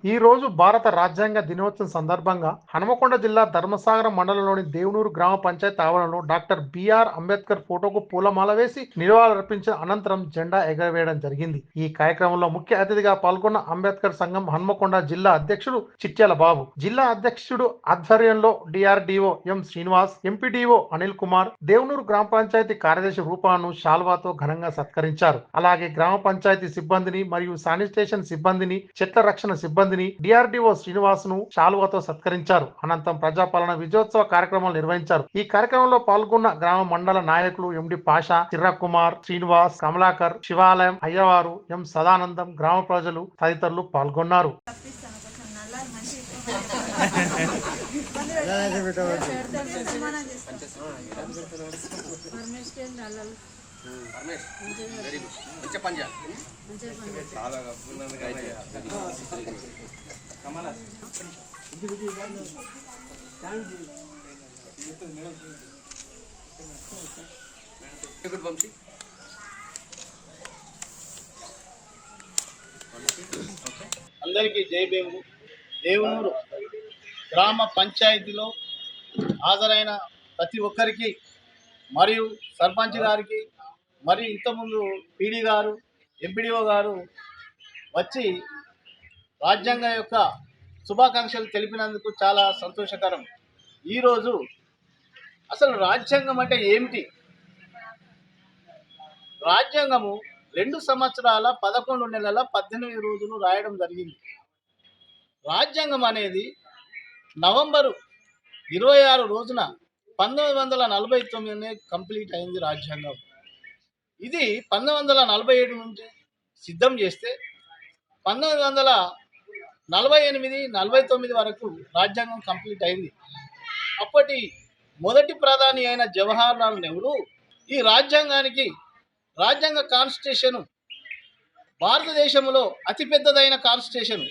ఈ రోజు భారత రాజ్యాంగ దినోత్సవం సందర్భంగా హనుమకొండ జిల్లా ధర్మసాగరం మండలంలోని దేవునూరు గ్రామ పంచాయతీ ఆవరణలో డాక్టర్ బిఆర్ అంబేద్కర్ ఫోటోకు పూలమాల వేసి నివాళులర్పించిన అనంతరం జెండా ఎగరవేయడం జరిగింది. ఈ కార్యక్రమంలో ముఖ్య అతిథిగా పాల్గొన్న అంబేద్కర్ సంఘం హనుమకొండ జిల్లా అధ్యక్షుడు చిట్యాల బాబు, జిల్లా అధ్యక్షుడు ఆధ్వర్యంలో డిఆర్డిఓ ఎం శ్రీనివాస్, ఎంపీడీఓ అనిల్ కుమార్, దేవునూరు గ్రామ పంచాయతీ కార్యదర్శి రూపాను శాల్వాతో ఘనంగా సత్కరించారు. అలాగే గ్రామ పంచాయతీ సిబ్బందిని మరియు శానిటేషన్ సిబ్బందిని, చెట్ల రక్షణ సిబ్బందిని డిఆర్డిఓ శ్రీనివాస్ ను శాలువాతో సత్కరించారు. అనంతరం ప్రజాపాలన విజయోత్సవ కార్యక్రమాలు నిర్వహించారు. ఈ కార్యక్రమంలో పాల్గొన్న గ్రామ మండల నాయకులు ఎండి పాషా, చిర్రకుమార్, శ్రీనివాస్, కమలాకర్, శివాలయం అయ్యవారు, ఎం సదానందం, గ్రామ ప్రజలు తదితరులు పాల్గొన్నారు. అందరికీ జై భీము. దేవునూరు గ్రామ పంచాయతీలో హాజరైన ప్రతి ఒక్కరికి మరియు సర్పంచ్ గారికి మరియు ఇంతకుముందు పీడీ గారు, ఎంపీడీఓ గారు వచ్చి రాజ్యాంగం యొక్క శుభాకాంక్షలు తెలిపినందుకు చాలా సంతోషకరం. ఈరోజు అసలు రాజ్యాంగం అంటే ఏమిటి? రాజ్యాంగము 2 సంవత్సరాల 11 నెలల 18 రోజులు రాయడం జరిగింది. రాజ్యాంగం అనేది నవంబరు 26 రోజున 1949 కంప్లీట్ అయింది రాజ్యాంగం. ఇది 1947 నుంచి సిద్ధం చేస్తే 1948-49 వరకు రాజ్యాంగం కంప్లీట్ అయింది. అప్పటి మొదటి ప్రధాని అయిన జవహర్లాల్ నెహ్రూ ఈ రాజ్యాంగ కాన్స్టిట్యూషన్ భారతదేశంలో అతిపెద్దదైన కాన్స్టిట్యూషన్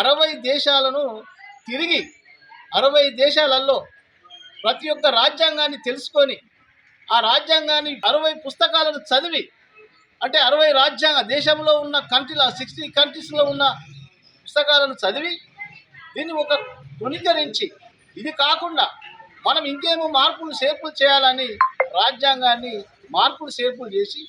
60 దేశాలను తిరిగి 60 దేశాలలో ప్రతి ఒక్క రాజ్యాంగాన్ని తెలుసుకొని ఆ రాజ్యాంగాన్ని 60 పుస్తకాలను చదివి, అంటే 60 దేశంలో ఉన్న 60 కంట్రీస్లో ఉన్న పుస్తకాలను చదివి దీన్ని ఒక క్రోడీకరించి, ఇది కాకుండా మనం ఇంకేమో మార్పులు చేర్పులు చేయాలని రాజ్యాంగాన్ని మార్పులు చేర్పులు చేసి